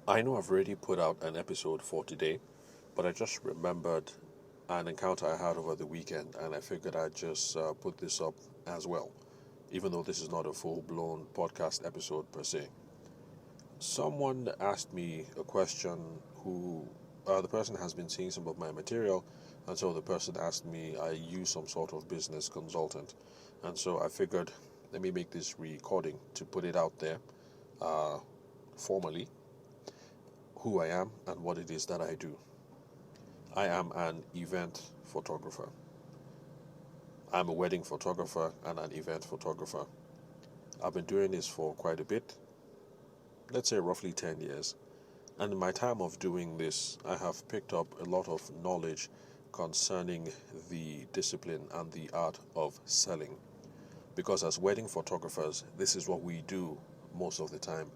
I know I've already put out an episode for today, but I just remembered an encounter I had over the weekend, and I figured I'd just put this up as well, even though this is not a full blown podcast episode per se. Someone asked me a question who the person has been seeing some of my material, and so the person asked me, I use some sort of business consultant, and so I figured let me make this recording to put it out there uh, formally who I am and what it is that I do. I am an event photographer. I'm a wedding photographer and an event photographer. I've been doing this for quite a bit, let's say roughly 10 years. And in my time of doing this, I have picked up a lot of knowledge concerning the discipline and the art of selling. Because as wedding photographers, this is what we do most of the time.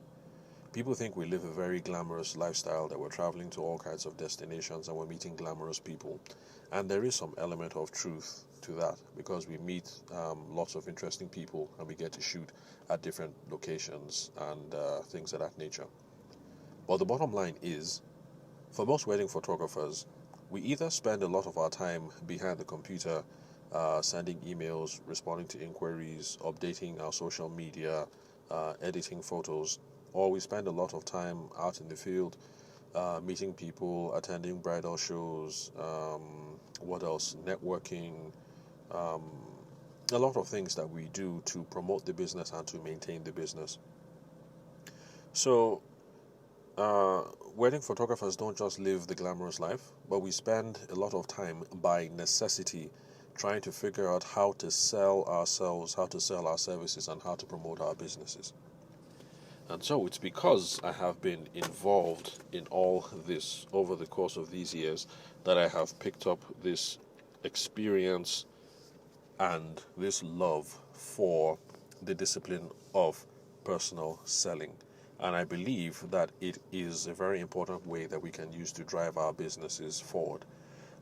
People think we live a very glamorous lifestyle, that we're traveling to all kinds of destinations and we're meeting glamorous people. And there is some element of truth to that because we meet lots of interesting people and we get to shoot at different locations and things of that nature. But the bottom line is, for most wedding photographers, we either spend a lot of our time behind the computer, sending emails, responding to inquiries, updating our social media, editing photos, or we spend a lot of time out in the field, meeting people, attending bridal shows, what else? Networking, um, a lot of things that we do to promote the business and to maintain the business. So, uh, wedding photographers don't just live the glamorous life, but we spend a lot of time by necessity trying to figure out how to sell ourselves, how to sell our services, and how to promote our businesses. And so it's because I have been involved in all this over the course of these years that I have picked up this experience and this love for the discipline of personal selling. And I believe that it is a very important way that we can use to drive our businesses forward.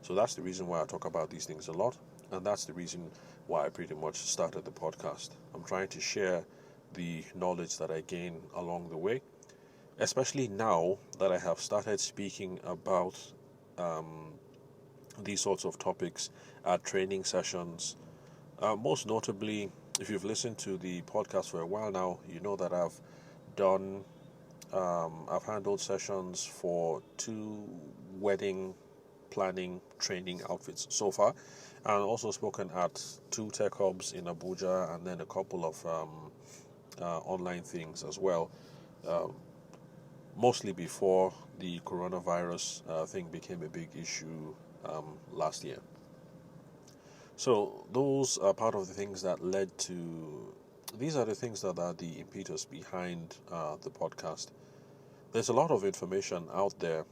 So that's the reason why I talk about these things a lot. And that's the reason why I pretty much started the podcast. I'm trying to share the knowledge that I gain along the way, especially now that I have started speaking about um, these sorts of topics at training sessions. Most notably, if you've listened to the podcast for a while now, you know that done, I've handled sessions for two wedding planning training outfits so far, and also spoken at two tech hubs in Abuja and then a couple of online things as well, um, mostly before the coronavirus thing became a big issue last year. So those are part of the things that led to. These are the things that are the impetus behind the podcast. There's a lot of information out there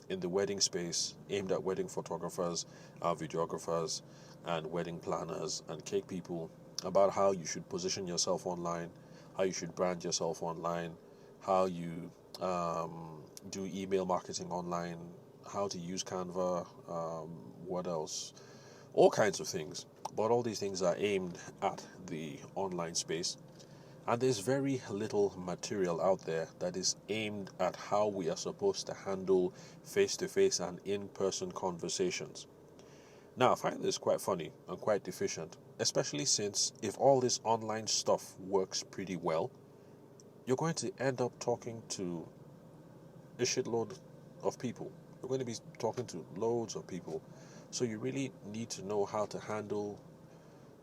in the wedding space aimed at wedding photographers, videographers, and wedding planners and cake people about how you should position yourself online, how you should brand yourself online, how you do email marketing online, how to use Canva, what else? All kinds of things. But all these things are aimed at the online space. And there's very little material out there that is aimed at how we are supposed to handle face to face and in person conversations. Now, I find this quite funny and quite deficient, especially since if all this online stuff works pretty well, you're going to end up talking to a shitload of people. You're going to be talking to loads of people. So you really need to know how to handle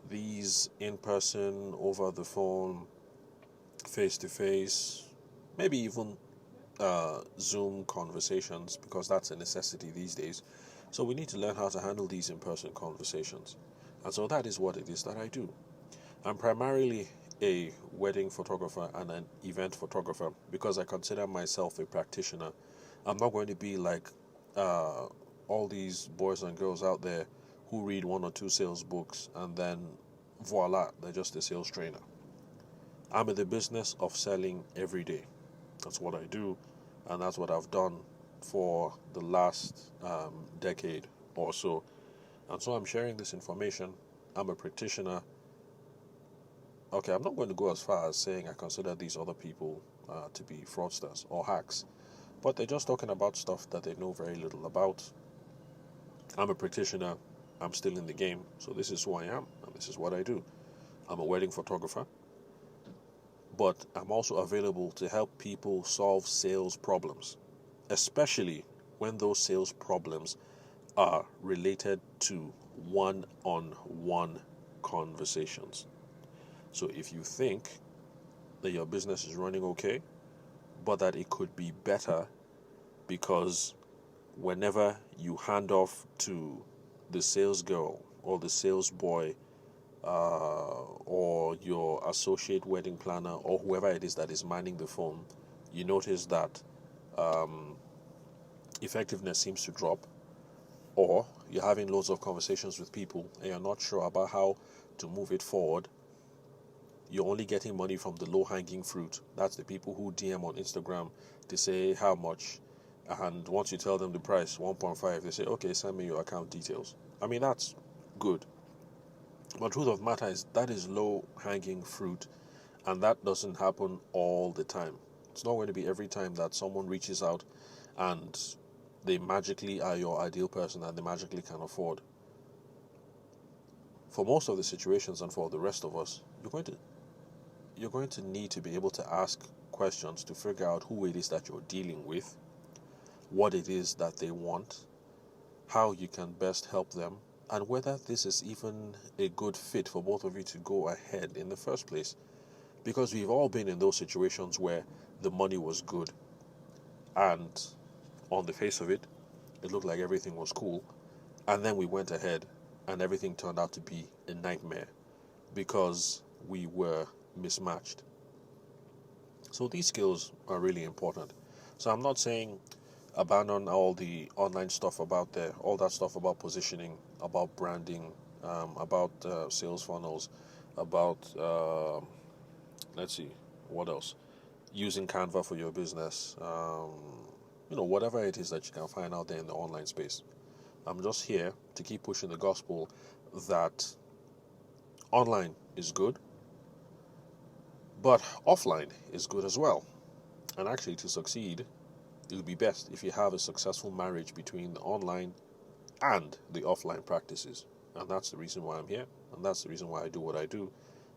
these in person, over the phone, face to face, maybe even Zoom conversations, because that's a necessity these days. So we need to learn how to handle these in person conversations. And so that is what it is that I do. I'm primarily a wedding photographer and an event photographer because I consider myself a practitioner. I'm not going to be like uh, all these boys and girls out there who read one or two sales books and then voila, they're just a sales trainer. I'm in the business of selling every day. That's what I do, and that's what I've done for the last decade or so. And so I'm sharing this information. I'm a practitioner. Okay, I'm not going to go as far as saying I consider these other people to be fraudsters or hacks, but they're just talking about stuff that they know very little about. I'm a practitioner, I'm still in the game, so this is who I am, and this is what I do. I'm a wedding photographer, but I'm also available to help people solve sales problems, especially when those sales problems are related to one-on-one conversations. So if you think that your business is running okay, but that it could be better because whenever you hand off to the sales girl or the sales boy or your associate wedding planner or whoever it is that is manning the phone, you notice that effectiveness seems to drop, or you're having loads of conversations with people and you're not sure about how to move it forward. You're only getting money from the low-hanging fruit. That's the people who DM on Instagram to say how much, and once you tell them the price, 1.5, they say, okay, send me your account details. I mean, that's good. But truth of matter is that is low-hanging fruit, and that doesn't happen all the time. It's not going to be every time that someone reaches out and they magically are your ideal person and they magically can afford. For most of the situations and for the rest of us, you're going to need to be able to ask questions to figure out who it is that you're dealing with, what it is that they want, how you can best help them, and whether this is even a good fit for both of you to go ahead in the first place. Because we've all been in those situations where the money was good and on the face of it, it looked like everything was cool, and then we went ahead and everything turned out to be a nightmare because we were mismatched. So these skills are really important. So I'm not saying abandon all the online stuff about there, all that stuff about positioning, about branding, about sales funnels, about let's see, what else? Using Canva for your business, whatever it is that you can find out there in the online space. I'm just here to keep pushing the gospel that online is good, but offline is good as well. And actually, to succeed, it would be best if you have a successful marriage between the online and the offline practices. And that's the reason why I'm here, and that's the reason why I do what I do.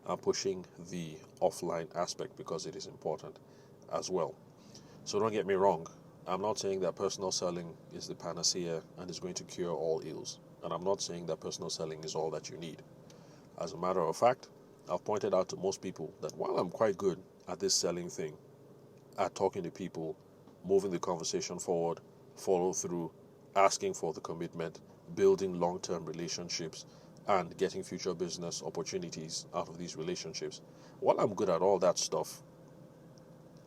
I'm pushing the offline aspect because it is important as well. So don't get me wrong, I'm not saying that personal selling is the panacea and is going to cure all ills. And I'm not saying that personal selling is all that you need. As a matter of fact, I've pointed out to most people that while I'm quite good at this selling thing, at talking to people, moving the conversation forward, follow through, asking for the commitment, building long-term relationships, and getting future business opportunities out of these relationships. While I'm good at all that stuff,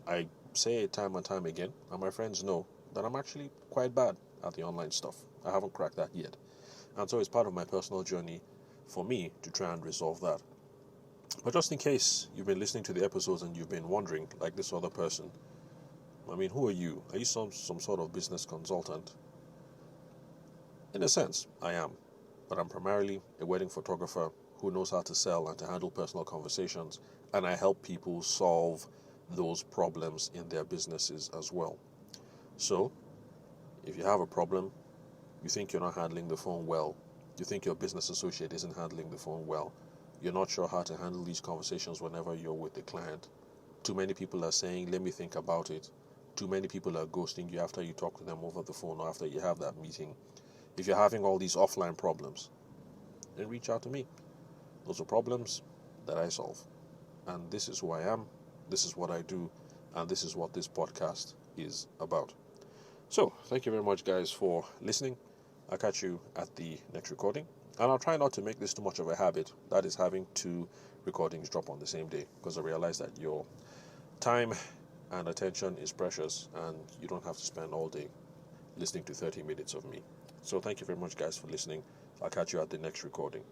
I say it time and time again, and my friends know that I'm actually quite bad at the online stuff. I haven't cracked that yet. And so it's part of my personal journey for me to try and resolve that. But just in case you've been listening to the episodes and you've been wondering, like this other person, I mean, who are you? Are you some sort of business consultant? In a sense, I am. But I'm primarily a wedding photographer who knows how to sell and to handle personal conversations, and I help people solve those problems in their businesses as well. So, if you have a problem, you think you're not handling the phone well, you think your business associate isn't handling the phone well, you're not sure how to handle these conversations whenever you're with the client, too many people are saying, let me think about it, too many people are ghosting you after you talk to them over the phone or after you have that meeting. If you're having all these offline problems, then reach out to me. Those are problems that I solve. And this is who I am, this is what I do, and this is what this podcast is about. So, thank you very much, guys, for listening. I'll catch you at the next recording. And I'll try not to make this too much of a habit, that is having 2 recordings drop on the same day, because I realize that your time and attention is precious, and you don't have to spend all day listening to 30 minutes of me. So thank you very much, guys, for listening. I'll catch you at the next recording.